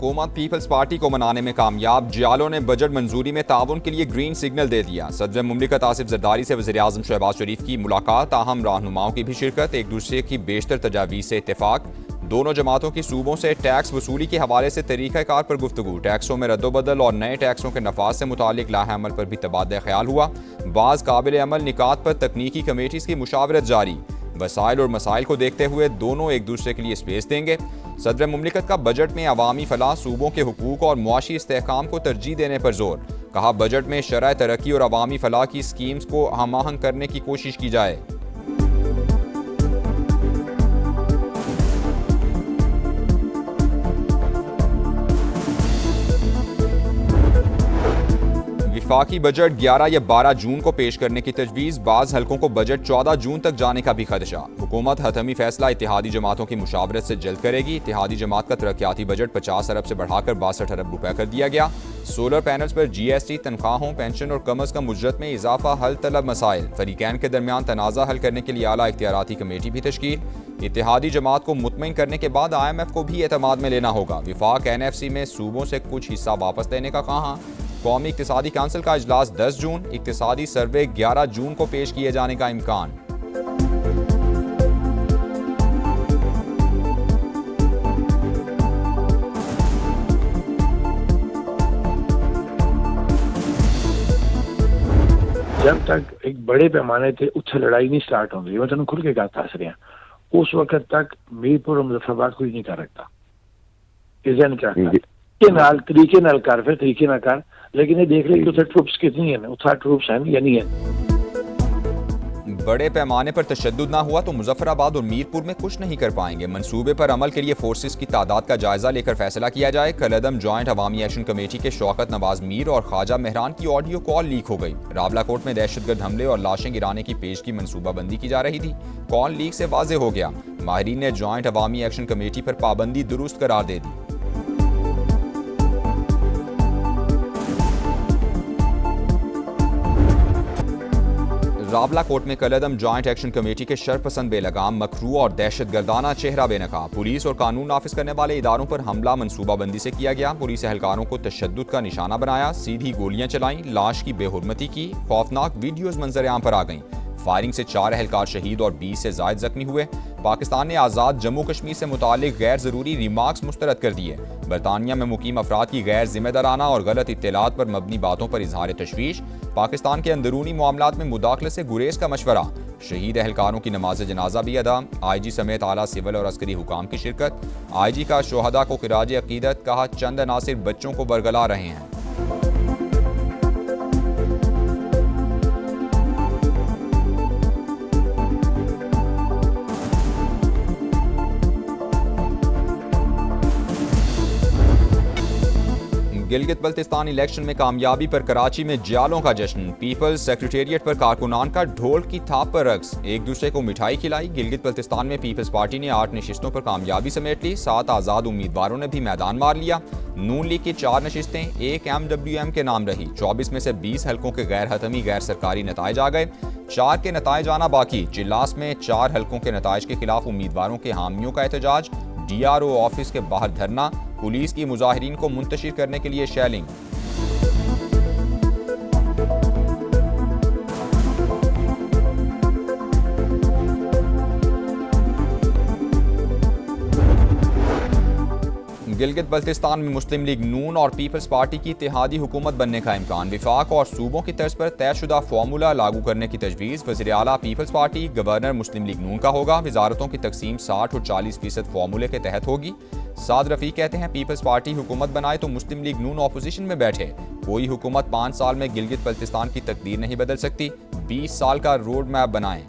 हुकूमत peoples party को मनाने में कामयाब। जियालों ने बजट मंजूरी में ताउन के लिए ग्रीन सिग्नल दे दिया। सदर मुमलिकत आसिफ जरदारी से वज़ीर आज़म शहबाज शरीफ की मुलाकात, अहम रहनुमाओं की भी शिरकत, एक दूसरे की बेशतर तजावीज़ से इत्तेफाक। दोनों जमातों की सूबों से टैक्स वसूली के हवाले से तरीक़ाकार पर गुफ्तगू, टैक्सों में रद्दोबदल और नए टैक्सों के नफाज से मुतालिक लाहे अमल पर भी तबादला ख्याल हुआ। बाज़ काबिल अमल निकात पर तकनीकी कमेटीज़ की मुशावरत जारी। वसाइल और मसाइल को देखते हुए दोनों एक दूसरे के लिए स्पेस देंगे। सदर मुमलिकत का बजट में अवामी फलाह, सूबों के हुकूक और मुआशी इस्तेहकाम को तरजीह देने पर जोर। कहा, बजट में शरह तरक्की और अवामी फलाह की स्कीम्स को हम आहंग करने की कोशिश की जाए। वफाकी बजट 11 या 12 जून को पेश करने की तजवीज़, बाज़ हलकों को बजट 14 जून तक जाने का भी खदशा। हुकूमत हतमी फैसला इत्तेहादी जमातों की मुशावरत से जल्द करेगी। इत्तेहादी जमात का तरक्याती बजट 50 अरब से बढ़ाकर 62 अरब रुपए कर दिया गया। सोलर पैनल्स पर GST, तनख्वाहों, पेंशन और कम अज़ कम उजरत में इजाफा हल तलब मसाइल। फरीकैन के दरमियान तनाज़ा हल करने के लिए आला इख्तियाराती कमेटी भी तश्कील। इत्तेहादी जमात को मुतमईन करने के बाद IMF को भी एतमाद में लेना होगा। विफाक NFC में सूबों से कुछ हिस्सा वापस लेने का कहा। कौमी इक्तिसादी काउंसिल का इजलास 10 जून, इक्तिसादी सर्वे 11 जून को पेश किए जाने का इम्कान। जब तक एक बड़े पैमाने थे उत्थे लड़ाई नहीं स्टार्ट होगी, मैं तेन खुल के गल दस रहा, उस वक्त तक मीरपुर और मुजफ्फराबाद कोई नहीं कर रखता। तरीके नाल कर, फिर तरीके ना कर, लेकिन ये देख रहे कि उसे ट्रूप्स कितनी है, उतना ट्रूप्स हैं या नहीं है। बड़े पैमाने पर तशद्दुद ना हुआ तो मुजफ्फराबाद और मीरपुर में कुछ नहीं कर पाएंगे। मंसूबे पर अमल के लिए फोर्सेस की तादाद का जायजा लेकर फैसला किया जाए। कलअदम जॉइंट अवामी एक्शन कमेटी के शौकत नवाज मीर और ख्वाजा मेहरान की ऑडियो कॉल लीक हो गई। रावलाकोट में दहशतगर्द हमले और लाशें गिराने की पेश की मंसूबाबंदी की जा रही थी। कॉल लीक से वाज़ेह हो गया, माहिरीन ने जॉइंट अवामी एक्शन कमेटी पर पाबंदी दुरुस्त करार दे दी। रावलाकोट में कलअदम जॉइंट एक्शन कमेटी के शरपसंद, बेलगाम, मकरू और दहशतगर्दाना चेहरा बेनकाब। पुलिस और कानून नाफिज करने वाले इदारों पर हमला मंसूबाबंदी से किया गया। पुलिस एहलकारों को तशद्दुद का निशाना बनाया, सीधी गोलियां चलाई, लाश की बेहुरमती की। खौफनाक वीडियोज मंजर आम पर आ गईं। फायरिंग से 4 एहलकार शहीद और 20 से जायद जख्मी हुए। पाकिस्तान ने आज़ाद जम्मू कश्मीर से मुतालिक गैर ज़रूरी रिमार्क्स मुस्तरद कर दिए। बरतानिया में मुकीम अफराद की गैर जिम्मेदाराना और गलत इत्तलात पर मबनी बातों पर इजहार तशवीश। पाकिस्तान के अंदरूनी मामलात में मुदाखलत से गुरेज का मशवरा। शहीद एहलकारों की नमाज जनाजा भी अदा। IG समेत आला सिविल और अस्करी हुकाम की शिरकत। IG का शोहदा को खिराज अकीदत, कहा चंद अनासिर बच्चों को बरगला रहे हैं। गिलगित बल्तिस्तान इलेक्शन में कामयाबी पर कराची में जियालों का जश्न। पीपल्स सेक्रेटेरिएट पर कारकुनान का ढोल की थाप पर रक्स, एक दूसरे को मिठाई खिलाई। गिलगित बल्तिस्तान में पीपल्स पार्टी ने 8 नशिस्तों पर कामयाबी समेट ली। 7 आज़ाद उम्मीदवारों ने भी मैदान मार लिया। नून लीग की 4 नशिस्तें एक MWM के नाम रही। 24 में से 20 हलकों के गैर हतमी गैर सरकारी नताइज आ गए। 4 के नताइज आना बाकी। चिल्लास में 4 हलकों के नताइज के खिलाफ उम्मीदवारों के हामियों का एहतजाज। DRO ऑफिस के बाहर धरना। पुलिस की मुजाहिरीन को मुंतशिर करने के लिए शेलिंग। गिलगित बल्तिस्तान में मुस्लिम लीग नून और पीपल्स पार्टी की इत्तेहादी हुकूमत बनने का इम्कान। विफाक और सूबों की तर्ज पर तयशुदा फार्मूला लागू करने की तजवीज़। वज़ीर आला पीपल्स पार्टी, गवर्नर मुस्लिम लीग नून का होगा। वजारतों की तकसीम 60 और 40% फार्मूले के तहत होगी। साद रफ़ीक कहते हैं पीपल्स पार्टी हुकूमत बनाए तो मुस्लिम लीग नून अपोजिशन में बैठे। कोई हुकूमत 5 साल में गिलगित बल्तिस्तान की तकदीर नहीं बदल सकती। 20 साल का रोड मैप बनाएं।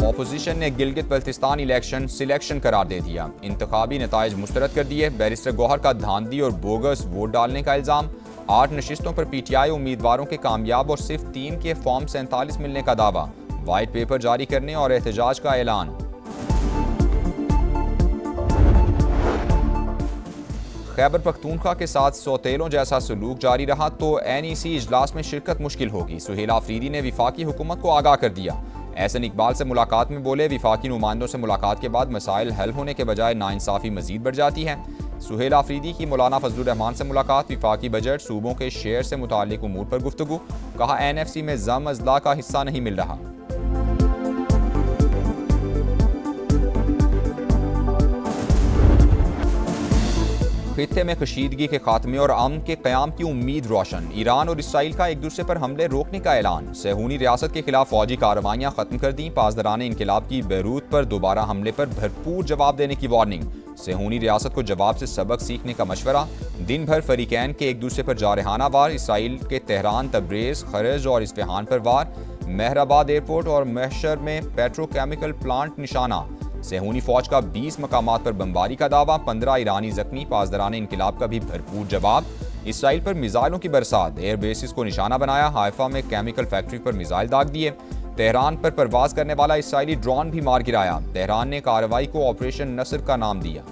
अपोजिशन ने गिलगित बल्तिस्तान इलेक्शन सिलेक्शन करार दे दिया। इंतखाबी नताइज मुस्तरद कर दिए। बैरिस्टर गौहर का धांधली और बोगस वोट डालने का इल्जाम। 8 नशिस्तों पर PTI उम्मीदवारों के कामयाब और सिर्फ 3 के फॉर्म 47 मिलने का दावा। वाइट पेपर जारी करने और एहतजाज का ऐलान। खैबर पख्तूनख्वा के साथ सौतेलों जैसा सलूक जारी रहा तो NEC इजलास में शिरकत मुश्किल होगी। सुहेल आफरीदी ने विफाकी हुकूमत को आगाह कर दिया। एहसन इकबाल से मुलाकात में बोले, विफाकी नुमाइंदों से मुलाकात के बाद मसाइल हल होने के बजाय नाइंसाफ़ी मजीद बढ़ जाती है। सुहेल आफरीदी की मौलाना फजलुर रहमान से मुलाकात, विफाकी बजट सूबों के शेयर से मुताल्लिक उमूर पर गुफ्तगू, कहा NFC में जम अजला का हिस्सा नहीं मिल रहा। खित्ते में कशीदगी के खात्मे और अमन के क़याम की उम्मीद रोशन, ईरान और इसराइल का एक दूसरे पर हमले रोकने का ऐलान, सेहूनी रियासत के खिलाफ फौजी कार्रवाइयाँ खत्म कर दी, पासदारान इनकलाब की बैरूत पर दोबारा हमले पर भरपूर जवाब देने की वार्निंग, सेहूनी रियासत को जवाब से सबक सीखने का मशवरा, दिन भर फरीकैन के एक दूसरे पर जारहाना वार, इसराइल के तेहरान, तब्रेज़, खरज और इस्फहान पर वार, मेहराबाद एयरपोर्ट और महशर में पेट्रोकेमिकल प्लांट निशाना, सेहूनी फौज का 20 मकामात पर बमबारी का दावा, 15 ईरानी जख्मी, पासदारान इनकलाब का भी भरपूर जवाब, इसराइल पर मिसाइलों की बरसात, एयर बेसिस को निशाना बनाया, हाइफा में केमिकल फैक्ट्री पर मिसाइल दाग दिए, तेहरान पर परवाज करने वाला इसराइली ड्रोन भी मार गिराया, तेहरान ने कार्रवाई को ऑपरेशन नसर का नाम दिया।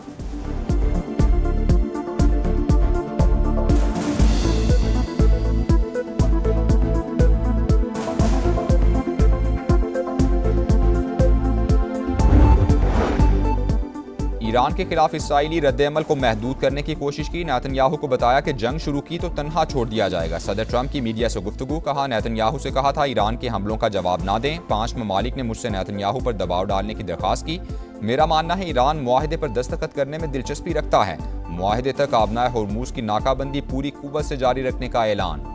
ईरान के खिलाफ इसराइली रद्द-ए-अमल को महदूद करने की कोशिश की, नेतन्याहू को बताया कि जंग शुरू की तो तन्हा छोड़ दिया जाएगा। सदर ट्रंप की मीडिया से गुफ्तगू, कहा नेतन्याहू से कहा था ईरान के हमलों का जवाब ना दें। 5 ममालिक ने मुझसे नेतन्याहू पर दबाव डालने की दरख्वास्त की। मेरा मानना है ईरान मुआहदे पर दस्तखत करने में दिलचस्पी रखता है। मुआहदे तक आबनाए होर्मुज की नाकाबंदी पूरी कुव्वत से जारी रखने का ऐलान।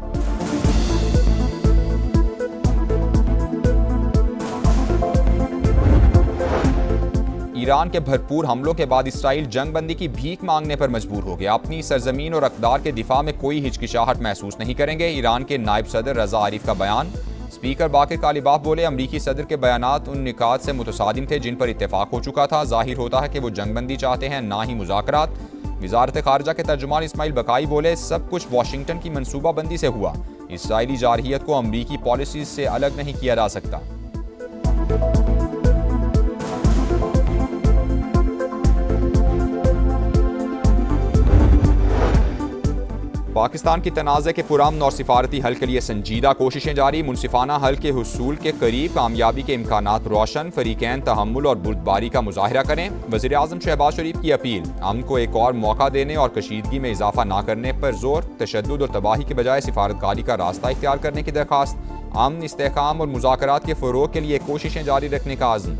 ईरान के भरपूर हमलों के बाद इसराइल जंग बंदी की भीख मांगने पर मजबूर हो गया। अपनी सरजमीन और अक़दार के दिफा में कोई हिचकिचाहट महसूस नहीं करेंगे। ईरान के नायब सदर रजा आरिफ का बयान। स्पीकर बाकिर कालिबाफ बोले, अमरीकी सदर के बयानात उन निकात से मुतसादिम थे जिन पर इत्तेफाक हो चुका था। जाहिर होता है कि वो जंग बंदी चाहते हैं, ना ही मुज़ाकरात। वज़ारत ख़ारिजा के तर्जुमान इस्माइल बकाई बोले, सब कुछ वाशिंगटन की मनसूबाबंदी से हुआ। इसराइली जारहियत को अमरीकी पॉलिसी से अलग नहीं किया जा सकता। पाकिस्तान की तनाज़े के पुरअमन और सिफारती हल के लिए संजीदा कोशिशें जारी। मुनसिफाना हल के हुसूल के करीब, कामयाबी के इम्कानात रोशन। फरीकैन तहम्मुल और बुर्दबारी का मुजाहिरा करें। वज़ीर आज़म शहबाज शरीफ की अपील, अमन को एक और मौका देने और कशीदगी में इजाफा न करने पर जोर। तशद्दुद और तबाही के बजाय सिफारतकारी का रास्ता इख्तियार करने की दरख्वास्त। अमन, इस्तेहकाम और मुज़ाकरात के फ़रोग़ के लिए कोशिशें जारी रखने का आज़म।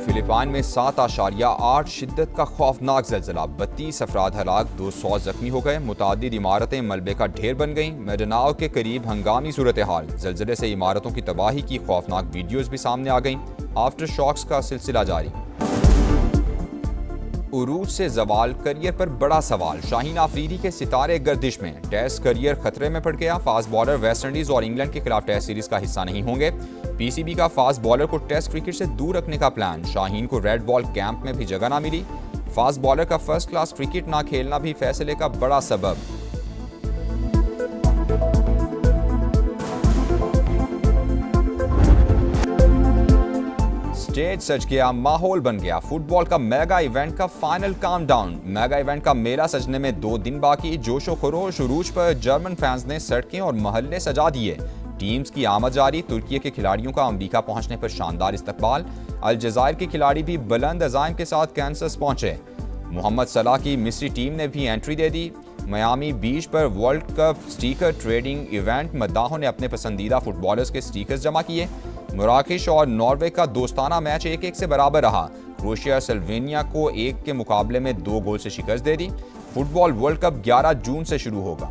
फिलिपाइन में 7.8 शिद्दत का खौफनाक ज़लज़ला, 32 अफराद हलाक, 200 जख्मी हो गए। मुतादिद इमारतें मलबे का ढेर बन गईं। मेडनाओ के करीब हंगामी सूरत हाल, ज़लज़ले से इमारतों की तबाही की खौफनाक वीडियोज़ भी सामने आ गईं। आफ्टर शॉक्स का सिलसिला जारी। उरूज से जवाल, करियर पर बड़ा सवाल। शाहीन आफरीदी के सितारे गर्दिश में, टेस्ट करियर खतरे में पड़ गया। फास्ट बॉलर वेस्ट इंडीज और इंग्लैंड के खिलाफ टेस्ट सीरीज का हिस्सा नहीं होंगे। PCB का फास्ट बॉलर को टेस्ट क्रिकेट से दूर रखने का प्लान। शाहीन को रेड बॉल कैंप में भी जगह ना मिली। फास्ट बॉलर का फर्स्ट क्लास क्रिकेट ना खेलना भी फैसले का बड़ा सबब। स्टेज सज गया, माहौल बन गया। फुटबॉल का मेगा इवेंट का फाइनल काउंटडाउन। मेगा इवेंट का मेला सजने में 2 दिन बाकी। जोशो खरोश उरूज पर जर्मन फैंस ने सड़कें और महल्ले सजा दिए। टीम्स की आमद जारी। तुर्की के खिलाड़ियों का अमेरिका पहुंचने पर शानदार इस्तकबाल। अलजायर के खिलाड़ी भी बुलंद अज़ाइम के साथ कैंसस पहुंचे। मोहम्मद सलाह की मिस्री टीम ने भी एंट्री दे दी। मियामी बीच पर World Cup sticker trading event. मद्दाहों ने अपने पसंदीदा फुटबॉलर्स के स्टिकर्स जमा किए। मराकेश और नॉर्वे का दोस्ताना मैच 1-1 से बराबर रहा। क्रोएशिया स्लोवेनिया को 1 के मुकाबले में 2 गोल से शिकस्त दे दी। फुटबॉल वर्ल्ड कप 11 जून से शुरू होगा।